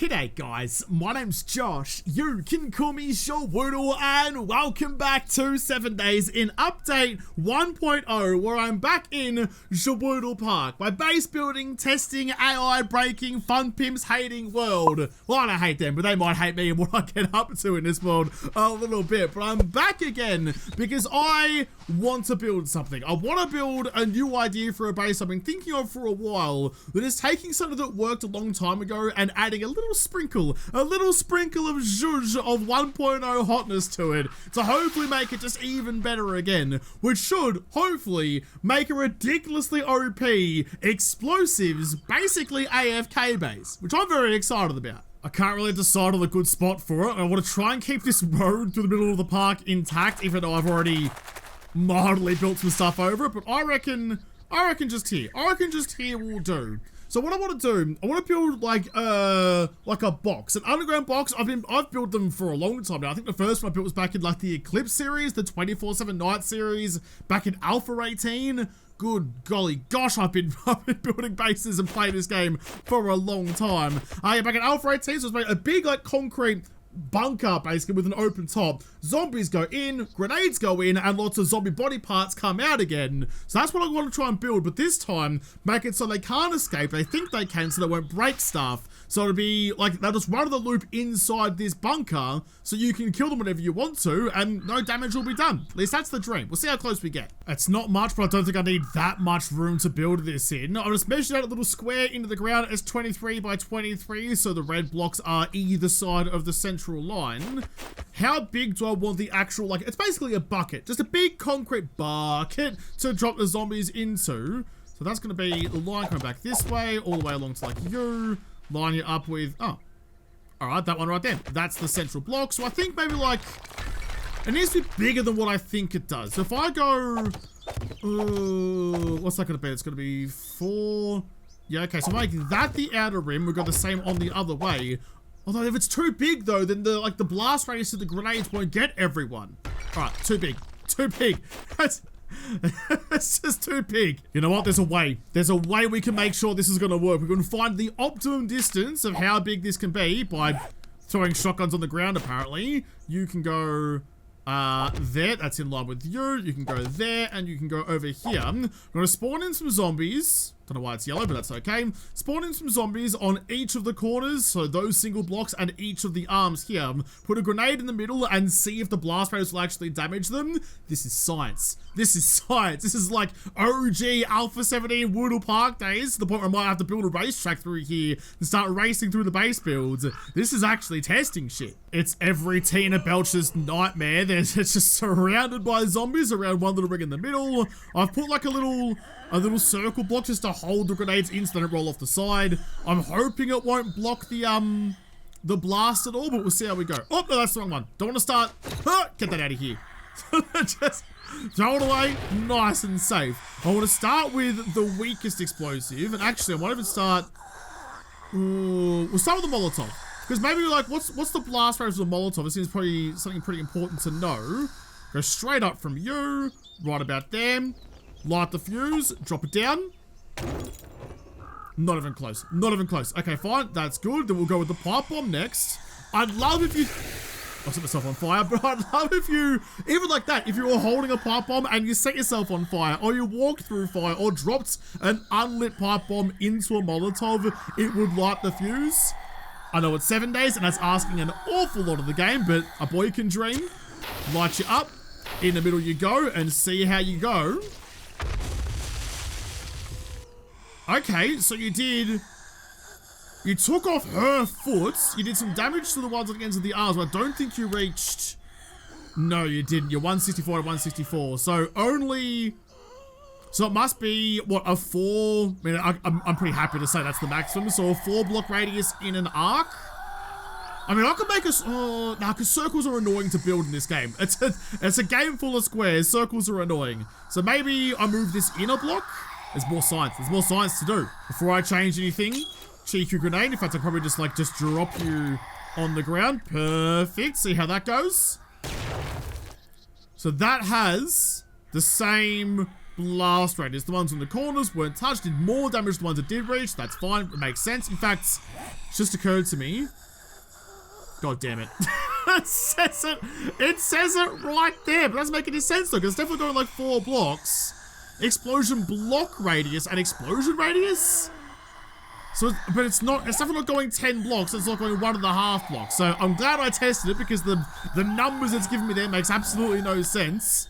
G'day guys, my name's Josh, you can call me JaWoodle, and welcome back to 7 Days in Update 1.0, where I'm back in JaWoodle Park, my base building, testing, AI breaking, fun pimps hating world. Well, I don't hate them, but they might hate me and what I get up to in this world a little bit. But I'm back again because I want to build something. I want to build a new idea for a base I've been thinking of for a while, that is taking something that worked a long time ago and adding a little sprinkle of zhuzh of 1.0 hotness to it to hopefully make it just even better again, which should hopefully make a ridiculously OP explosives, basically AFK base, which I'm very excited about. I can't really decide on a good spot for it. I want to try and keep this road through the middle of the park intact, even though I've already mildly built some stuff over it, but I reckon just here. I reckon just here will do. So what I want to do, I want to build like a box, an underground box. I've built them for a long time now. I think the first one I built was back in like the Eclipse series, the 24/7 Night series, back in Alpha 18. Good golly gosh, I've been building bases and playing this game for a long time. Back in Alpha 18, so it's a big like concrete bunker basically with an open top. Zombies go in, grenades go in, and lots of zombie body parts come out again. So that's what I want to try and build, but this time make it so they can't escape. They think they can, so they won't break stuff. So it'll be like they'll just run the loop inside this bunker so you can kill them whenever you want to and no damage will be done. At least that's the dream. We'll see how close we get. It's not much, but I don't think I need that much room to build this in. I'll just measure out a little square into the ground as 23 by 23, so the red blocks are either side of the central line. How big do I want the actual, like, it's basically a bucket, just a big concrete bucket to drop the zombies into. So that's going to be the line coming back this way, all the way along to like you. Line you up with, oh, all right, that one right there. That's the central block. So I think maybe like, it needs to be bigger than what I think it does. So if I go, what's that going to be? It's going to be 4. Yeah, okay, so make that the outer rim. We've got the same on the other way. Although if it's too big though, then the blast radius of the grenades won't get everyone. All right, too big, too big. It's just too big. You know what? There's a way. There's a way we can make sure this is going to work. We're going to find the optimum distance of how big this can be by throwing shotguns on the ground, apparently. You can go there. That's in line with you. You can go there, and you can go over here. I'm going to spawn in some zombies. Don't know why it's yellow, but that's okay. Spawn in some zombies on each of the corners, so those single blocks and each of the arms here. Put a grenade in the middle and see if the blast radius will actually damage them. This is science. This is science. This is like OG Alpha 17 Woodle Park days, to the point where I might have to build a racetrack through here and start racing through the base builds. This is actually testing shit. It's every Tina Belcher's nightmare. It's just surrounded by zombies around one little ring in the middle. I've put like a little circle block just to hold the grenades in so they don't roll off the side. I'm hoping it won't block the blast at all, but we'll see how we go. Oh, no, that's the wrong one. Don't want to start. Get that out of here. Just throw it away, nice and safe. I want to start with the weakest explosive, and actually I might even start, we'll start with the Molotov. Because maybe like, what's the blast radius of the Molotov? It seems probably something pretty important to know. Go straight up from you, right about there. Light the fuse, drop it down. Not even close, not even close. Okay, fine, that's good. Then we'll go with the pipe bomb next. I'd love if you, I'll set myself on fire, but I'd love if you, even like that, if you were holding a pipe bomb and you set yourself on fire, or you walked through fire, or dropped an unlit pipe bomb into a Molotov, it would light the fuse. I know it's 7 days, and that's asking an awful lot of the game, but a boy can dream. Light you up, in the middle you go, and see how you go. Okay, so you took off her foot, you did some damage to the ones on the ends of the arms, but I don't think you reached, no you didn't, you're 164 to 164, so only, so it must be, what, a 4, I mean, I'm pretty happy to say that's the maximum, so a 4 block radius in an arc. I mean, I could make a, because circles are annoying to build in this game. It's a game full of squares, circles are annoying. So maybe I move this inner block. There's more science to do. Before I change anything, cheeky grenade. In fact, I'll probably just drop you on the ground. Perfect, see how that goes? So that has the same blast radius. The ones on the corners weren't touched, did more damage to the ones that did reach. That's fine, it makes sense. In fact, it's just occurred to me. God damn it. It says it right there, but it doesn't make any sense though, because it's definitely going like 4 blocks. Explosion block radius and explosion radius? So, but it's definitely not going 10 blocks, it's not going 1.5 blocks. So I'm glad I tested it because the numbers it's giving me there makes absolutely no sense.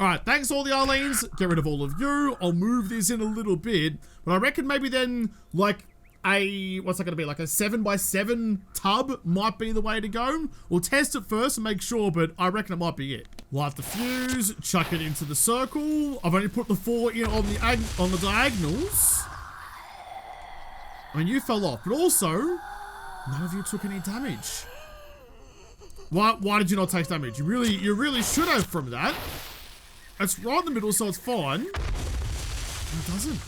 Alright, thanks all the Arlenes. Get rid of all of you. I'll move this in a little bit. But I reckon maybe then, like, what's that going to be? Like a 7x7 tub might be the way to go. We'll test it first and make sure, but I reckon it might be it. Light the fuse, chuck it into the circle. I've only put the 4 in on the diagonals. I mean, you fell off, but also, none of you took any damage. Why did you not take damage? You really should have from that. It's right in the middle, so it's fine. It doesn't.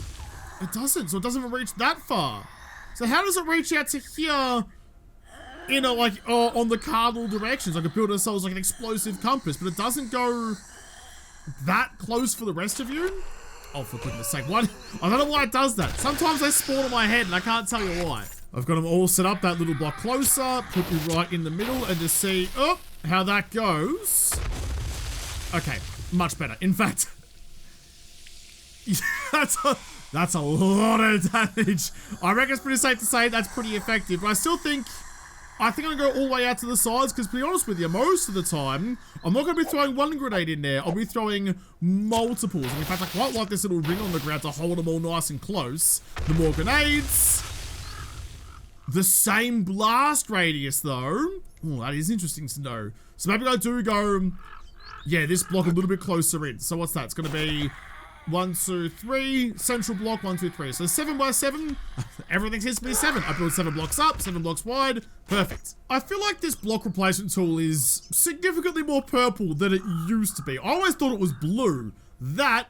It doesn't, so it doesn't even reach that far. So how does it reach out to here in a, like, on the cardinal directions? I could build ourselves like an explosive compass, but it doesn't go that close for the rest of you? Oh, for goodness sake, what? I don't know why it does that. Sometimes they spawn on my head and I can't tell you why. I've got them all set up, that little block closer, put you right in the middle and just see, how that goes. Okay, much better. In fact, that's a lot of damage. I reckon it's pretty safe to say that's pretty effective, but I still think, I'm going to go all the way out to the sides, because to be honest with you, most of the time, I'm not going to be throwing 1 grenade in there, I'll be throwing multiples. And in fact, I quite like this little ring on the ground to hold them all nice and close. The more grenades. The same blast radius, though. Oh, that is interesting to know. So maybe I do go, yeah, this block a little bit closer in. So what's that? It's going to be 1, 2, 3, central block, 1, 2, 3. So 7x7, everything seems to be 7. I build 7 blocks up, 7 blocks wide, perfect. I feel like this block replacement tool is significantly more purple than it used to be. I always thought it was blue. That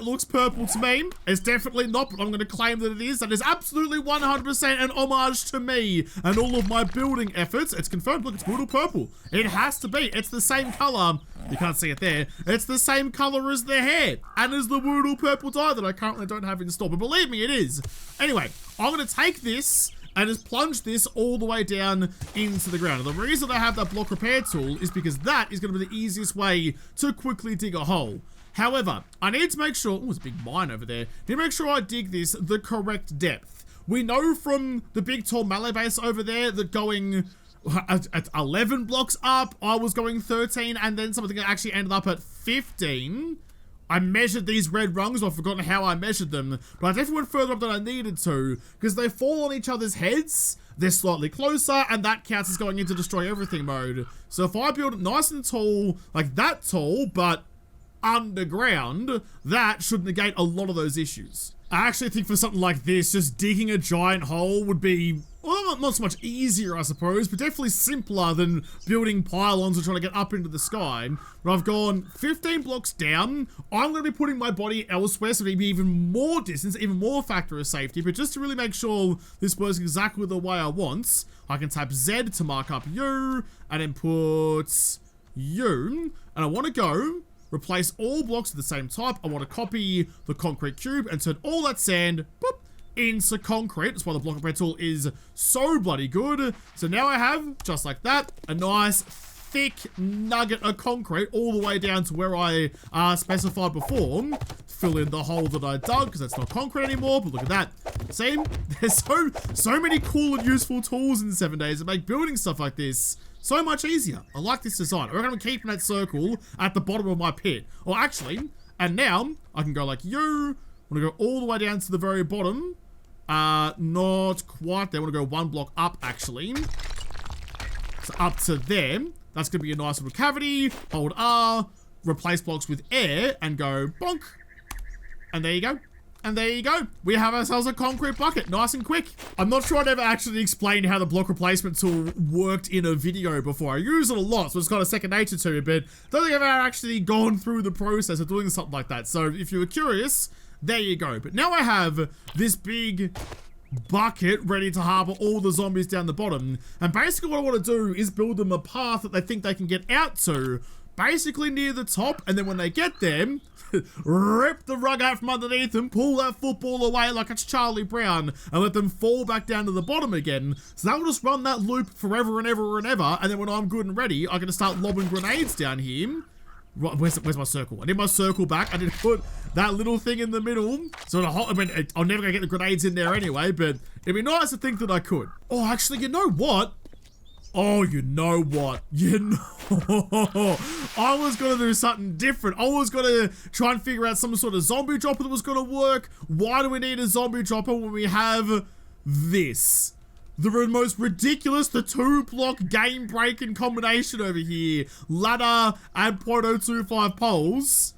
looks purple to me. It's definitely not, but I'm going to claim that it is. That is absolutely 100% an homage to me and all of my building efforts. It's confirmed. Look, it's brutal purple. It has to be. It's the same color. You can't see it there. It's the same color as the hair and as the brutal purple dye that I currently don't have installed. But believe me, it is. Anyway, I'm going to take this and just plunge this all the way down into the ground. And the reason I have that block repair tool is because that is going to be the easiest way to quickly dig a hole. However, I need to make sure, oh, there's a big mine over there. Need to make sure I dig this the correct depth. We know from the big tall melee base over there that going at 11 blocks up, I was going 13, and then something that actually ended up at 15. I measured these red rungs, I've forgotten how I measured them, but I definitely went further up than I needed to, because they fall on each other's heads, they're slightly closer, and that counts as going into destroy everything mode. So if I build it nice and tall, like that tall, but underground, that should negate a lot of those issues. I actually think for something like this, just digging a giant hole would be, well, not so much easier, I suppose, but definitely simpler than building pylons and trying to get up into the sky. But I've gone 15 blocks down. I'm going to be putting my body elsewhere, so maybe even more distance, even more factor of safety. But just to really make sure this works exactly the way I want, I can tap Z to mark up you, and then put you, and I want to go replace all blocks of the same type. I want to copy the concrete cube and turn all that sand, boop, into concrete. That's why the block repair tool is so bloody good. So now I have, just like that, a nice thick nugget of concrete all the way down to where I specified before. Fill in the hole that I dug, because that's not concrete anymore, but look at that. See? There's so many cool and useful tools in 7 days that make building stuff like this so much easier. I like this design. I reckon I'm keeping that circle at the bottom of my pit. Or actually, and now, I can go like you. I want to go all the way down to the very bottom. Not quite there. I want to go 1 block up, actually. So up to there. That's going to be a nice little cavity. Hold R. Replace blocks with air. And go bonk. And there you go. And there you go. We have ourselves a concrete bucket. Nice and quick. I'm not sure I'd ever actually explained how the block replacement tool worked in a video before. I use it a lot, so it's kind of second nature to me, but I don't think I've ever actually gone through the process of doing something like that. So if you were curious, there you go. But now I have this big bucket ready to harbor all the zombies down the bottom. And basically what I want to do is build them a path that they think they can get out to, basically near the top, and then when they get there, rip the rug out from underneath them, pull that football away like it's Charlie Brown, and let them fall back down to the bottom again. So that will just run that loop forever and ever and ever, and then when I'm good and ready, I can start lobbing grenades down here. Right, where's my circle? I need my circle back. I need to put that little thing in the middle. So I mean, I'm never gonna get the grenades in there anyway, but it'd be nice to think that I could. Oh, actually, you know what? Oh, you know what? I was gonna do something different. I was gonna try and figure out some sort of zombie dropper that was gonna work. Why do we need a zombie dropper when we have this? The most ridiculous, the 2-block game-breaking combination over here. Ladder and .025 poles.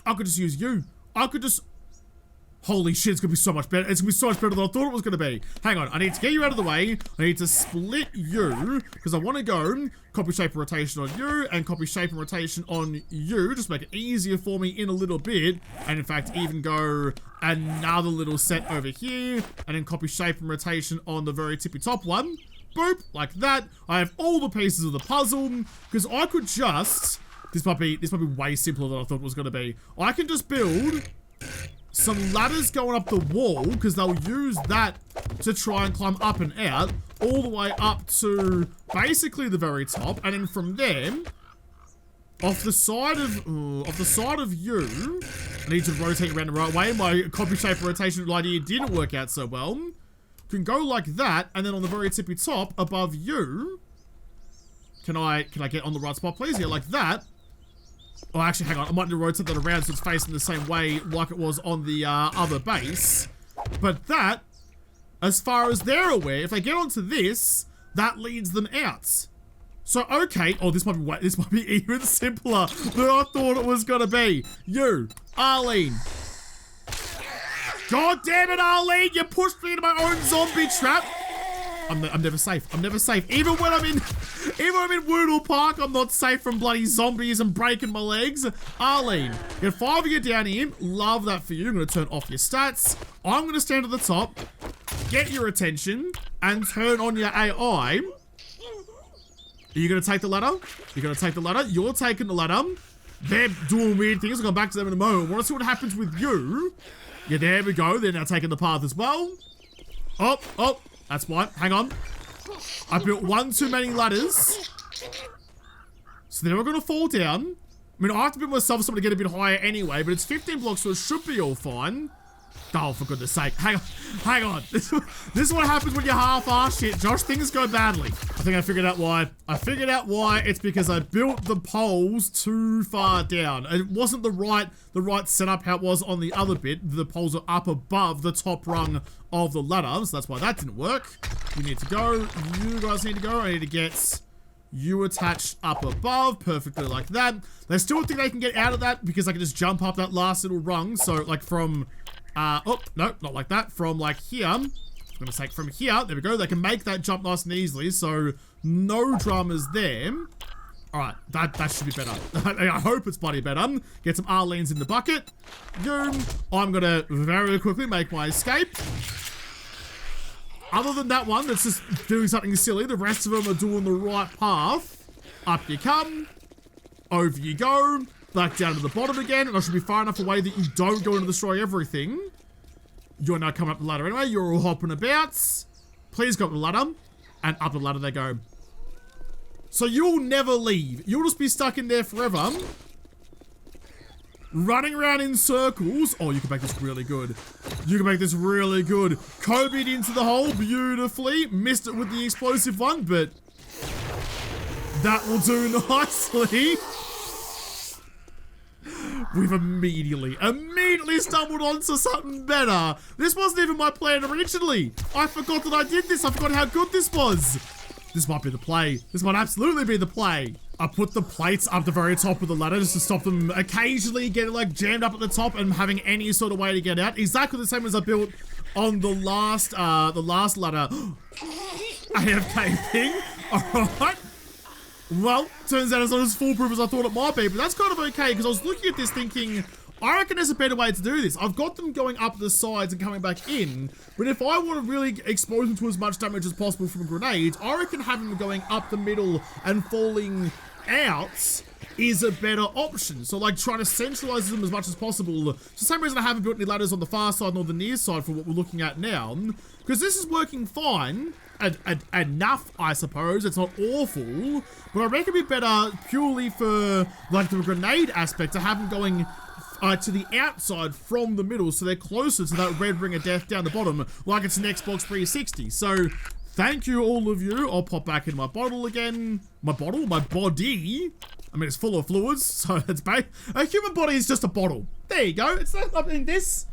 I could just use you. I could just... Holy shit, it's gonna be so much better. It's gonna be so much better than I thought it was gonna be. Hang on, I need to get you out of the way. I need to split you, because I want to go copy shape and rotation on you, and copy shape and rotation on you. Just make it easier for me in a little bit. And in fact, even go another little set over here, and then copy shape and rotation on the very tippy top one. Boop, like that. I have all the pieces of the puzzle, because I could just... This might be way simpler than I thought it was gonna be. I can just build some ladders going up the wall, because they'll use that to try and climb up and out, all the way up to basically the very top, and then from there, off the side of you, I need to rotate around the right way. My copy shape rotation idea didn't work out so well. Can go like that, and then on the very tippy top above you, can I get on the right spot, please? Yeah, like that. Oh, actually, hang on. I might need to rotate that around so it's facing the same way like it was on the other base. But that, as far as they're aware, if they get onto this, that leads them out. So, okay. Oh, this might be even simpler than I thought it was gonna be. You, Arlene. God damn it, Arlene! You pushed me into my own zombie trap. I'm never safe. I'm never safe. Even when I'm in JaWoodle Park, I'm not safe from bloody zombies and breaking my legs. Arlene, get 5 of you down here. Love that for you. I'm going to turn off your stats. I'm going to stand at the top, get your attention, and turn on your AI. Are you going to take the ladder? You're going to take the ladder. You're taking the ladder. They're doing weird things. I'll come back to them in a moment. I want to see what happens with you. Yeah, there we go. They're now taking the path as well. Oh. That's why. Hang on. I built one too many ladders. So they're all going to fall down. I mean, I have to build myself something to get a bit higher anyway, but it's 15 blocks, so it should be all fine. Oh, for goodness sake. Hang on. This is what happens when you half-ass shit, Josh. Things go badly. I think I figured out why. It's because I built the poles too far down. It wasn't the right setup how it was on the other bit. The poles are up above the top rung of the ladder, so that's why that didn't work. You need to go. You guys need to go. I need to get you attached up above, perfectly like that. They still think they can get out of that because I can just jump up that last little rung. So, like from... oh, no, not like that. From like here, I'm gonna take from here. There we go. They can make that jump nice and easily, so no dramas there. All right, that should be better. I hope it's bloody better. Get some Arlene's in the bucket. Boom. I'm gonna very quickly make my escape. Other than that one that's just doing something silly, the rest of them are doing the right path. Up you come. Over you go. Back down to the bottom again, and I should be far enough away that you don't go and destroy everything. You're now coming up the ladder anyway. You're all hopping about. Please go up the ladder, and up the ladder they go. So you'll never leave. You'll just be stuck in there forever. Running around in circles. Oh, you can make this really good. You can make this really good. Kobe'd into the hole beautifully. Missed it with the explosive one, but that will do nicely. We've immediately stumbled onto something better. This wasn't even my plan originally. I forgot that I did this. I forgot how good this was. This might be the play. This might absolutely be the play. I put the plates up the very top of the ladder just to stop them occasionally getting like jammed up at the top and having any sort of way to get out. Exactly the same as I built on the last ladder. AFK thing. All right. Well, turns out it's not as foolproof as I thought it might be, but that's kind of okay, because I was looking at this thinking, I reckon there's a better way to do this. I've got them going up the sides and coming back in, but if I want to really expose them to as much damage as possible from grenades, I reckon having them going up the middle and falling out is a better option. So like trying to centralize them as much as possible. It's the same reason I haven't built any ladders on the far side nor the near side for what we're looking at now, because this is working fine. Enough, I suppose. It's not awful, but I reckon it'd be better purely for like the grenade aspect to have them going to the outside from the middle, so they're closer to that red ring of death down the bottom, like it's an Xbox 360. So thank you, all of you. I'll pop back in my bottle again. My body. I mean, it's full of fluids, so it's bad. A human body is just a bottle. There you go. It's not, I mean, this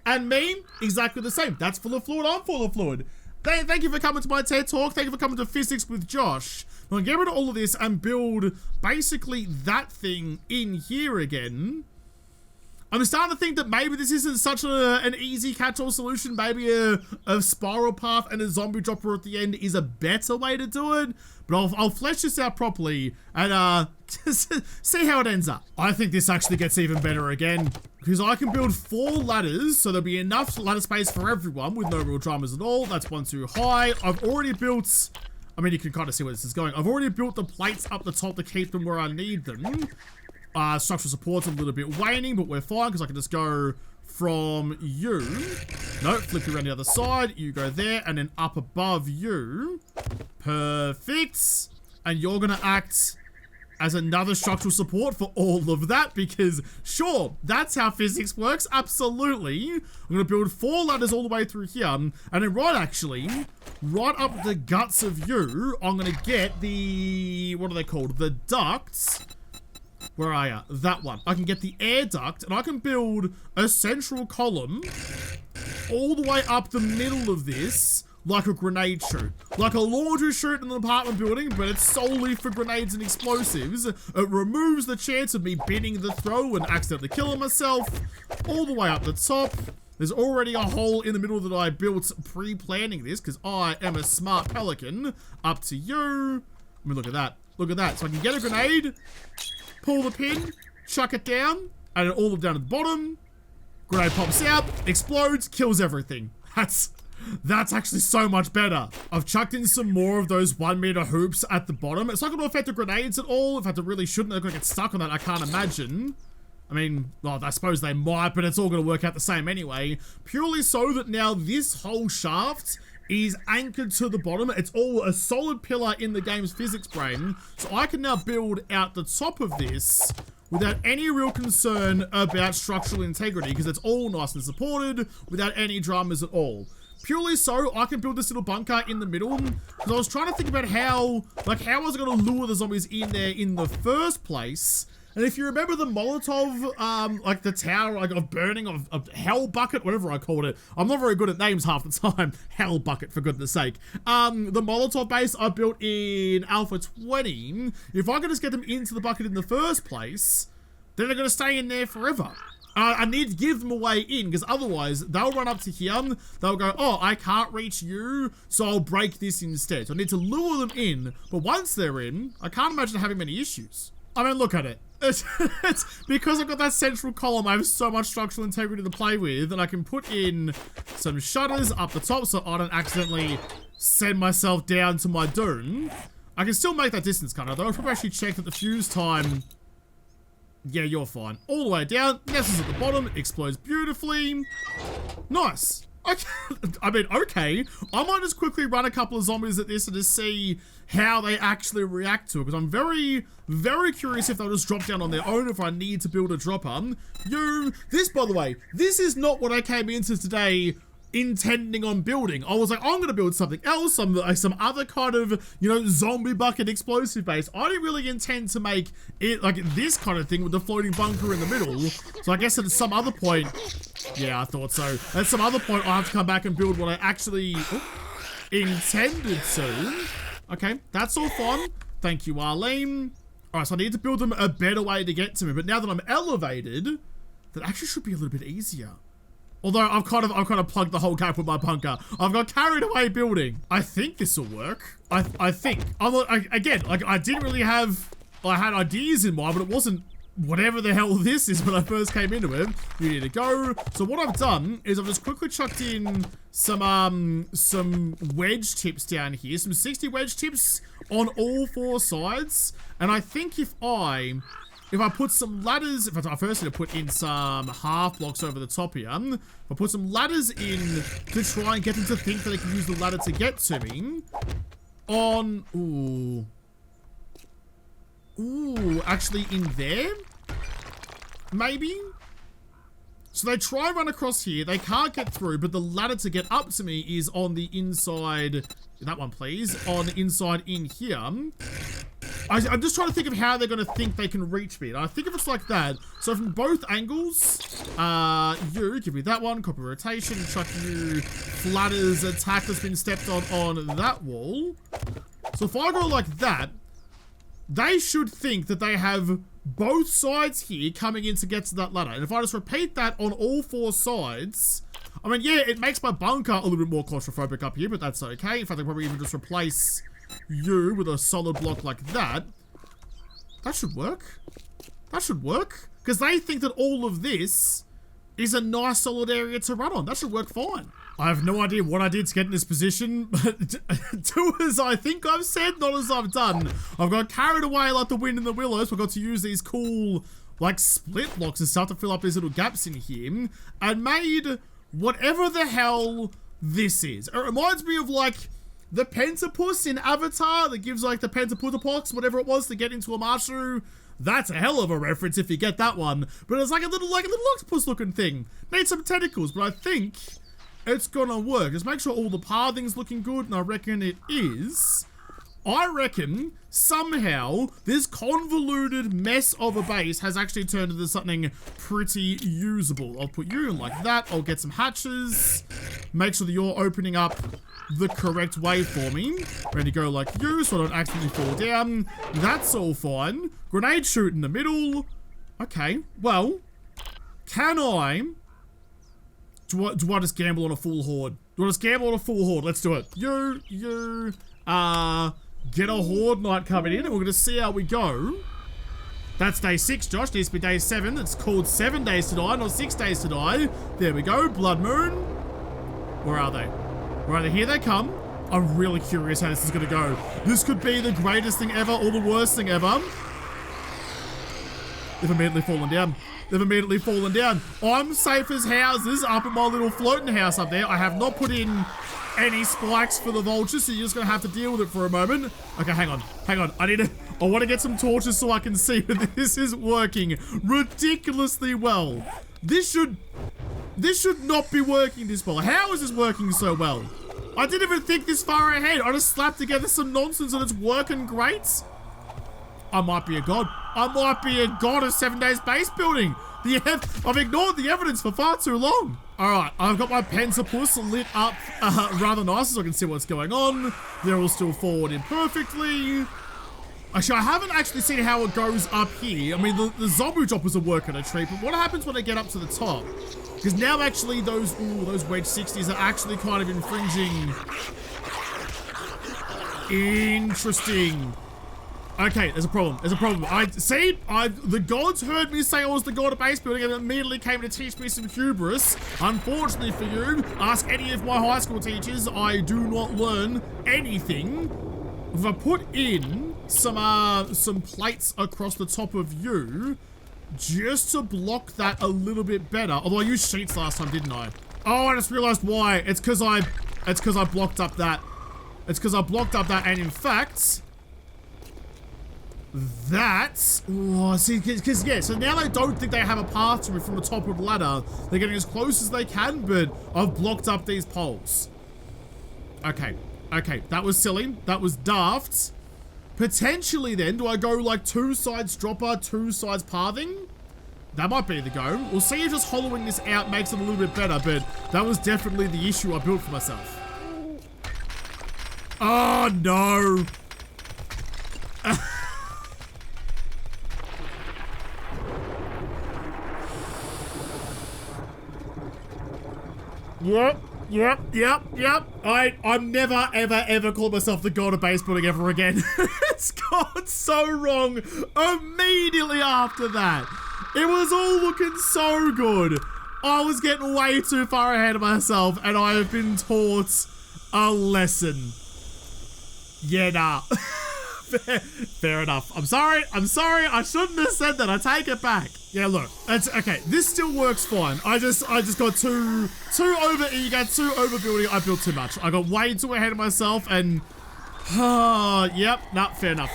and me, exactly the same. That's full of fluid. I'm full of fluid. Thank you for coming to my TED Talk. Thank you for coming to Physics with Josh. I'm gonna get rid of all of this and build basically that thing in here again. I'm starting to think that maybe this isn't such an easy catch-all solution. Maybe a spiral path and a zombie dropper at the end is a better way to do it. But I'll flesh this out properly and see how it ends up. I think this actually gets even better again, because I can build 4 ladders, so there'll be enough ladder space for everyone with no real dramas at all. That's one too high. I've already built, I mean, you can kind of see where this is going. I've already built the plates up the top to keep them where I need them. Structural support's a little bit waning, but we're fine because I can just go from you. No, flip you around the other side. You go there, and then up above you. Perfect. And you're gonna act as another structural support for all of that, because sure, that's how physics works. Absolutely. I'm gonna build 4 ladders all the way through here, and then right up the guts of you, I'm gonna get the, what are they called? The ducts. Where are you? That one. I can get the air duct, and I can build a central column all the way up the middle of this, like a grenade chute. Like a laundry chute in an apartment building, but it's solely for grenades and explosives. It removes the chance of me binning the throw and accidentally killing myself. All the way up the top. There's already a hole in the middle that I built pre-planning this, because I am a smart pelican. Up to you. I mean, look at that. Look at that. So I can get a grenade, pull the pin, chuck it down, and it all down at the bottom. Grenade pops out, explodes, kills everything. That's actually so much better. I've chucked in some more of those 1 meter hoops at the bottom. It's not going to affect the grenades at all. In fact, it really shouldn't. They're going to get stuck on that, I can't imagine. I mean, well, I suppose they might, but it's all going to work out the same anyway. Purely so that now this whole shaft is anchored to the bottom. It's all a solid pillar in the game's physics brain. So I can now build out the top of this without any real concern about structural integrity, because it's all nice and supported without any dramas at all. Purely so, I can build this little bunker in the middle, because I was trying to think about how was I going to lure the zombies in there in the first place. And if you remember the Molotov, like the tower, like of burning of Hell Bucket, whatever I called it. I'm not very good at names half the time. Hell Bucket, for goodness sake. The Molotov base I built in Alpha 20. If I could just get them into the bucket in the first place, then they're going to stay in there forever. I need to give them a way in, because otherwise they'll run up to here, they'll go, oh, I can't reach you, so I'll break this instead. So I need to lure them in, but once they're in, I can't imagine having many issues. I mean, look at it. It's because I've got that central column, I have so much structural integrity to play with, and I can put in some shutters up the top so I don't accidentally send myself down to my doom. I can still make that distance cutter, though. I'll probably actually check that the fuse time... Yeah, you're fine. All the way down. Nestles at the bottom. Explodes beautifully. Nice. Okay. I mean, okay. I might just quickly run a couple of zombies at this and just see how they actually react to it, because I'm very, very curious if they'll just drop down on their own, if I need to build a dropper. This, by the way, this is not what I came into today intending on building. I was like, I'm gonna build something else, some other kind of, you know, zombie bucket explosive base. I didn't really intend to make it like this kind of thing with the floating bunker in the middle. So I guess at some other point, yeah, I thought so. At some other point, I'll have to come back and build what I actually intended to. Okay, that's all fun. Thank you, Arlene. All right, so I need to build them a better way to get to me. But now that I'm elevated, that actually should be a little bit easier. Although I've kind of plugged the whole gap with my bunker. I've got carried away building. I think this will work. I think. Again, like I didn't really have. I had ideas in mind, but it wasn't whatever the hell this is when I first came into it. You need to go. So what I've done is I've just quickly chucked in some wedge tips down here. Some 60 wedge tips on all 4 sides. And I think if I put some ladders, I first need to put in some half blocks over the top here. If I put some ladders in to try and get them to think that they can use the ladder to get to me. Ooh, actually in there? Maybe? So they try and run across here. They can't get through, but the ladder to get up to me is on the inside. That one, please. On the inside in here. I'm just trying to think of how they're going to think they can reach me. And I think if it's like that, so from both angles, you, give me that one, copy rotation, chuck you, flutters, attack that's been stepped on that wall. So if I go like that, they should think that they have both sides here coming in to get to that ladder. And if I just repeat that on all 4 sides, I mean, yeah, it makes my bunker a little bit more claustrophobic up here, but that's okay. In fact, I'll probably even just replace you with a solid block like that. That should work. That should work. Because they think that all of this is a nice solid area to run on. That should work fine. I have no idea what I did to get in this position, but do as I think I've said, not as I've done. I've got carried away like the wind in the willows. We've got to use these cool, like, split blocks and stuff to fill up these little gaps in here, and made whatever the hell this is. It reminds me of, like, the pentapus in Avatar that gives, like, the post-apocalyptic, whatever it was, to get into a marshu. That's a hell of a reference if you get that one. But it's like a little octopus looking thing. Needs some tentacles, but I think it's gonna work. Just make sure all the pathing's looking good, and I reckon it is. I reckon somehow this convoluted mess of a base has actually turned into something pretty usable. I'll put you in like that. I'll get some hatches. Make sure that you're opening up the correct way for me. Ready to go like you so I don't accidentally fall down. That's all fine. Grenade shoot in the middle. Okay, well, can I... Do I just gamble on a full horde? Do I just gamble on a full horde? Let's do it. Get a horde knight coming in, and we're gonna see how we go. That's day 6, Josh. Needs to be day 7. It's called 7 days to die, not 6 days to die. There we go. Blood moon. Where are they? Where are they? Here they come. I'm really curious how this is gonna go. This could be the greatest thing ever or the worst thing ever. They've immediately fallen down. They've immediately fallen down. I'm safe as houses up at my little floating house up there. I have not put in any spikes for the vultures, so you're just gonna have to deal with it for a moment. Okay, hang on. I want to get some torches so I can see that this is working ridiculously well. This should not be working this well. How is this working so well? I didn't even think this far ahead. I just slapped together some nonsense and it's working great. I might be a god. I might be a god of 7 days base building. I've ignored the evidence for far too long. Alright, I've got my pentapus lit up rather nice so I can see what's going on. They're all still forward imperfectly. Actually, I haven't actually seen how it goes up here. I mean, the zombie droppers are working a treat, but what happens when they get up to the top? Because now actually those wedge 60s are actually kind of infringing. Interesting. Okay, there's a problem. The gods heard me say I was the god of base building and immediately came to teach me some hubris. Unfortunately for you, ask any of my high school teachers, I do not learn anything. If I put in some plates across the top of you, just to block that a little bit better. Although I used sheets last time, didn't I? Oh, I just realized why. It's because I blocked up that. It's because I blocked up that, and in fact, that's, oh, see, because yeah, so now they don't think they have a path to me from the top of the ladder. They're getting as close as they can, but I've blocked up these poles. Okay, that was silly. That was daft. Potentially then, do I go like 2 sides dropper, 2 sides pathing? That might be the go. We'll see if just hollowing this out makes it a little bit better, but that was definitely the issue I built for myself. Oh no. Yep. Yep. I'm never, ever call myself the god of base building ever again. It's gone so wrong immediately after that. It was all looking so good. I was getting way too far ahead of myself, and I have been taught a lesson. Yeah, nah. Fair enough. I'm sorry. I shouldn't have said that. I take it back. Yeah, look. It's okay. This still works fine. I just got too over eager, too overbuilding. I built too much. I got way too ahead of myself, and yep. Nah, fair enough.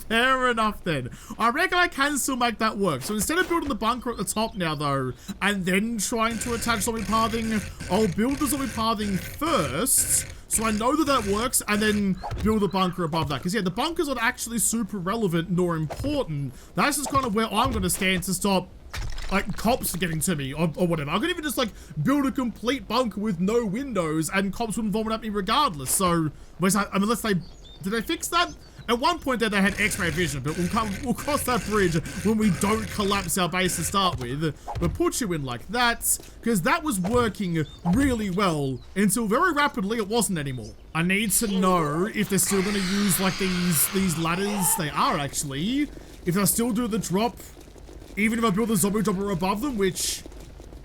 Fair enough then. I reckon I can still make that work. So instead of building the bunker at the top now though, and then trying to attach zombie pathing, I'll build the zombie pathing first. So I know that works, and then build a bunker above that. Because yeah, the bunker's not actually super relevant nor important. That's just kind of where I'm going to stand to stop like cops getting to me or whatever. I could even just like build a complete bunker with no windows and cops wouldn't vomit at me regardless. So unless did they fix that? At one point there they had X-ray vision, but we'll cross that bridge when we don't collapse our base to start with. But put you in like that, because that was working really well until very rapidly it wasn't anymore. I need to know if they're still going to use like these ladders. They are actually. If they'll still do the drop, even if I build the zombie dropper above them, which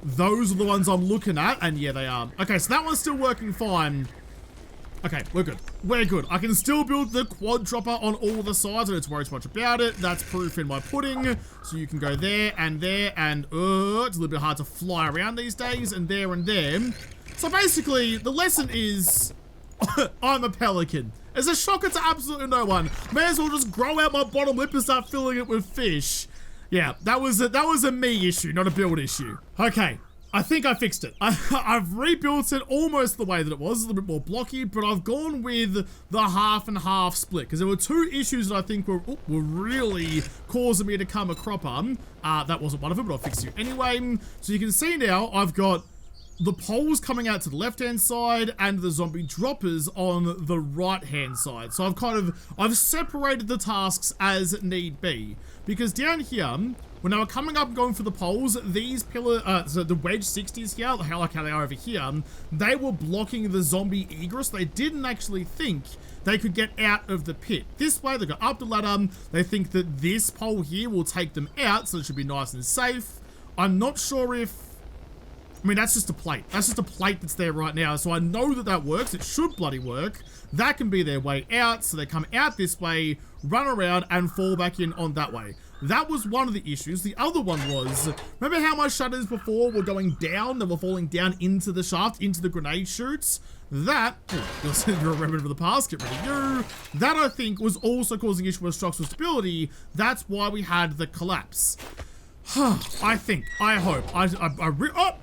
those are the ones I'm looking at, and yeah, they are. Okay, so that one's still working fine. Okay, we're good. We're good. I can still build the quad dropper on all the sides. I don't need to worry too much about it. That's proof in my pudding. So you can go there, and it's a little bit hard to fly around these days, and there. So basically, the lesson is, I'm a pelican. It's a shocker to absolutely no one. May as well just grow out my bottom lip and start filling it with fish. Yeah, that was a me issue, not a build issue. Okay. I think I fixed it. I've rebuilt it almost the way that it was, a little bit more blocky, but I've gone with the half and half split because there were two issues that I think were really causing me to come a cropper. That wasn't one of them, but I'll fix you anyway. So you can see now I've got the poles coming out to the left-hand side and the zombie droppers on the right-hand side. So I've separated the tasks as need be, because down here, when they were coming up and going for the poles, these so the wedge 60s here, like how they are over here, they were blocking the zombie egress. They didn't actually think they could get out of the pit. This way, they go up the ladder. They think that this pole here will take them out, so it should be nice and safe. I'm not sure if... I mean, that's just a plate. That's just a plate that's there right now. So I know that works. It should bloody work. That can be their way out. So they come out this way, run around, and fall back in on that way. That was one of the issues. The other one was, remember how my shutters before were going down? They were falling down into the shaft, into the grenade chutes? That, you're a remnant of the past, get rid of you. That, I think, was also causing issue with structural stability. That's why we had the collapse. I think, I hope. Oh!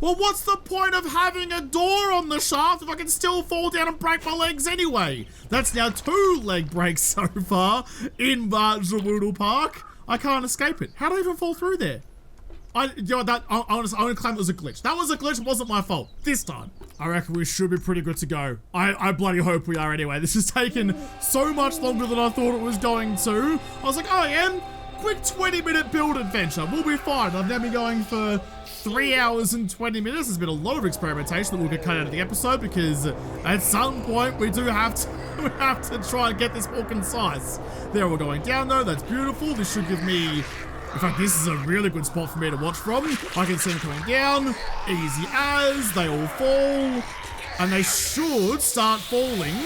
Well, what's the point of having a door on the shaft if I can still fall down and break my legs anyway? That's now 2 leg breaks so far in JaWoodle Park. I can't escape it. How did I even fall through there? I'm gonna claim it was a glitch. That was a glitch, it wasn't my fault. This time. I reckon we should be pretty good to go. I bloody hope we are anyway. This has taken so much longer than I thought it was going to. I was like, oh yeah, quick 20-minute build adventure. We'll be fine. I've now been going for 3 hours and 20 minutes. There's been a lot of experimentation that will get cut out of the episode because at some point we do have to try and get this more concise. There, we're going down though. That's beautiful. This should give me... In fact, this is a really good spot for me to watch from. I can see them coming down. Easy as. They all fall. And they should start falling.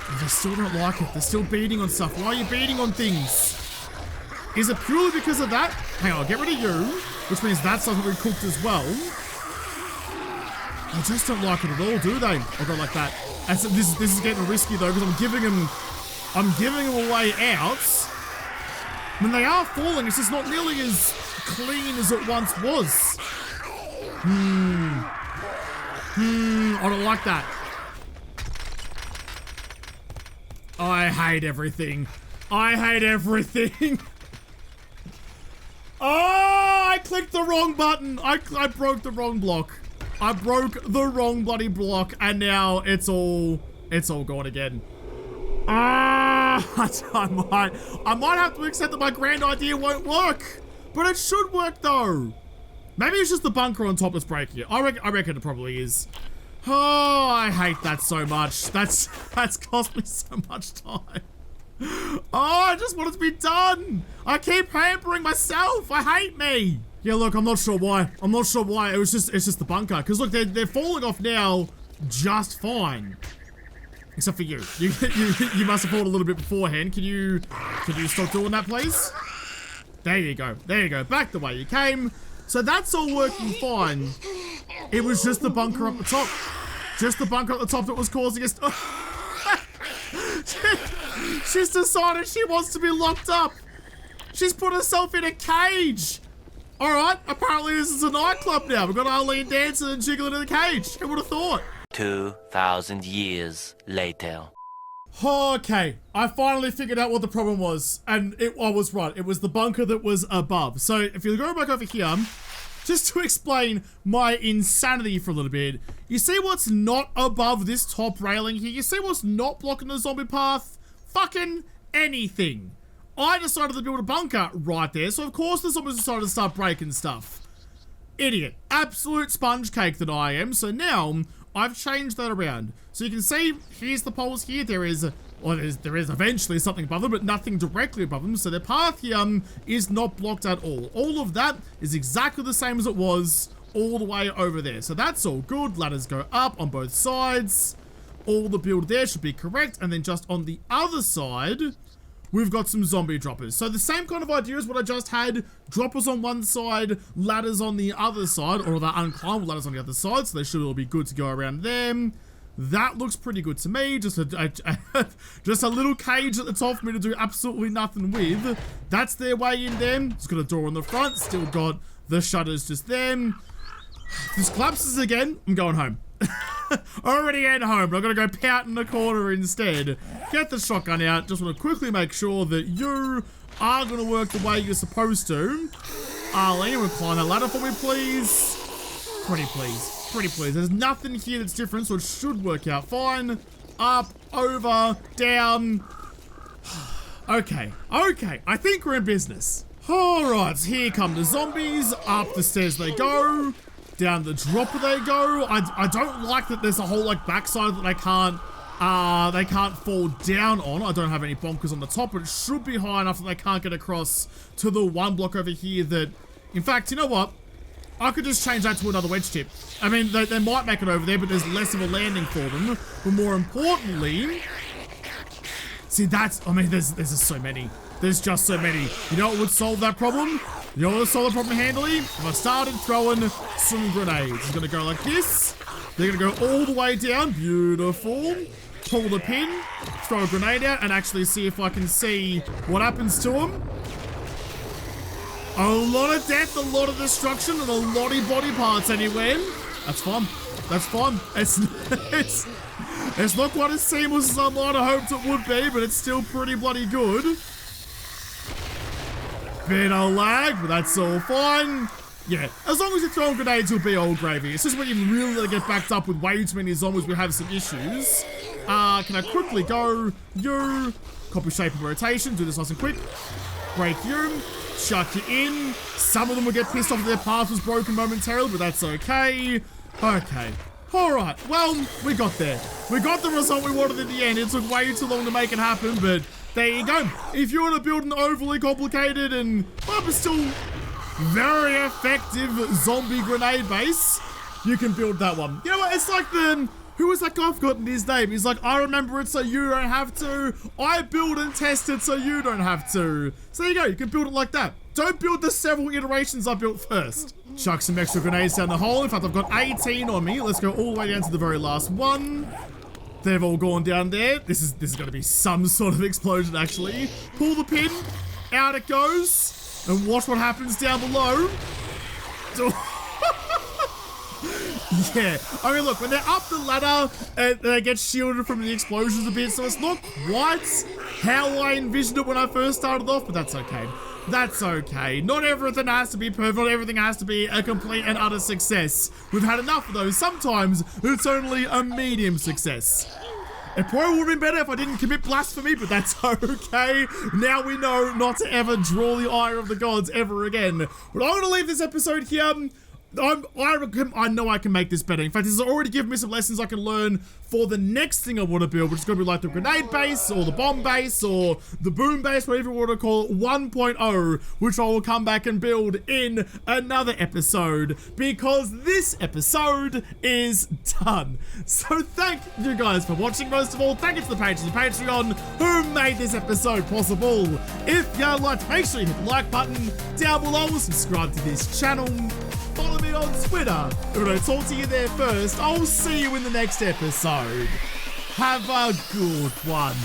But they still don't like it. They're still beating on stuff. Why are you beating on things? Is it purely because of that? Hang on, I'll get rid of you. Which means that stuff will be cooked as well. They just don't like it at all, do they? I'll go like that. And so this is getting risky though, because I'm giving them a way out. When they are falling, it's just not nearly as clean as it once was. I don't like that. I hate everything. I hate everything. Oh, I clicked the wrong button. I broke the wrong block. I broke the wrong bloody block, and now it's all gone again. I might have to accept that my grand idea won't work, but it should work though. Maybe it's just the bunker on top that's breaking it. I reckon it probably is. Oh, I hate that so much. That's cost me so much time. Oh, I just want it to be done. I keep hampering myself. I hate me. Yeah, look, I'm not sure why. I'm not sure why. It's just the bunker. Because look, they're falling off now just fine. Except for you. You must have fallen a little bit beforehand. Can you stop doing that, please? There you go. There you go. Back the way you came. So that's all working fine. It was just the bunker up the top. Just the bunker at the top that was causing us. She's decided she wants to be locked up. She's put herself in a cage. All right, apparently this is a nightclub now. We've got Arlene dancing and jiggling in the cage. Who would have thought? 2,000 years later. Okay, I finally figured out what the problem was, and I was right. It was the bunker that was above. So if you go back over here, just to explain my insanity for a little bit, you see what's not above this top railing here? You see what's not blocking the zombie path? Fucking anything. I decided to build a bunker right there, so of course the zombies decided to start breaking stuff. Idiot. Absolute sponge cake that I am. So now I've changed that around. So you can see, here's the poles here. There is eventually something above them, but nothing directly above them. So their path here is not blocked at all. All of that is exactly the same as it was all the way over there. So that's all good. Ladders go up on both sides. All the build there should be correct. And then just on the other side, we've got some zombie droppers. So the same kind of idea as what I just had. Droppers on one side, ladders on the other side, or the unclimbable ladders on the other side. So they should all be good to go around them. That looks pretty good to me. Just a little cage at the top for me to do absolutely nothing with. That's their way in there. It's got a door on the front. Still got the shutters just there. If this collapses again, I'm going home. Already at home, but I'm gonna go pout in the corner instead. Get the shotgun out. Just want to quickly make sure that you are gonna work the way you're supposed to. Arlene, will climb that ladder for me, please. Pretty please. Pretty please. There's nothing here that's different, so it should work out fine. Up, over, down. Okay. I think we're in business. Alright, here come the zombies. Up the stairs they go. Down the dropper they go. I don't like that there's a whole like backside that they can't fall down on. I don't have any bonkers on the top, but it should be high enough that they can't get across to the one block over here that, in fact, you know what? I could just change that to another wedge tip. I mean, they might make it over there, but there's less of a landing for them. But more importantly, see, there's just so many. There's just so many. You know what would solve that problem? You know what would solve the problem handily? If I started throwing some grenades. It's gonna go like this. They're gonna go all the way down. Beautiful. Pull the pin, throw a grenade out, and actually see if I can see what happens to them. A lot of death, a lot of destruction, and a lot of body parts anywhere. That's fun. That's fun. It's not quite as seamless as I might have hoped it would be, but it's still pretty bloody good. Bit of lag, but that's all fine. Yeah, as long as you're throwing grenades, you'll be old gravy. It's just when you really get backed up with way too many zombies, we have some issues. Can I quickly go? You. Copy shape and rotation. Do this nice and quick. Break you. Chuck you in. Some of them will get pissed off if their path was broken momentarily, but that's okay. Okay. Alright, well, we got there. We got the result we wanted in the end. It took way too long to make it happen, but there you go. If you want to build an overly complicated and, well, but still very effective zombie grenade base, you can build that one. You know what? It's like the... Who was that guy? I've forgotten his name. He's like, I remember it so you don't have to. I build and test it so you don't have to. So there you go. You can build it like that. Don't build the several iterations I built first. Chuck some extra grenades down the hole. In fact, I've got 18 on me. Let's go all the way down to the very last one. They've all gone down there. This is going to be some sort of explosion, actually. Pull the pin. Out it goes. And watch what happens down below. Yeah, I mean, look, when they're up the ladder, they get shielded from the explosions a bit, so it's not quite how I envisioned it when I first started off, but that's okay. That's okay. Not everything has to be perfect, not everything has to be a complete and utter success. We've had enough of those. Sometimes it's only a medium success. It probably would have been better if I didn't commit blasphemy, but that's okay. Now we know not to ever draw the ire of the gods ever again. But I'm going to leave this episode here. I know I can make this better. In fact, this has already given me some lessons I can learn for the next thing I want to build, which is going to be like the grenade base, or the bomb base, or the boom base, whatever you want to call it, 1.0, which I will come back and build in another episode, because this episode is done. So thank you guys for watching. Most of all, thank you to the patrons of Patreon who made this episode possible. If you liked, make sure you hit the like button down below, subscribe to this channel, follow me on Twitter. If I don't talk to you there first, I'll see you in the next episode. Have a good one.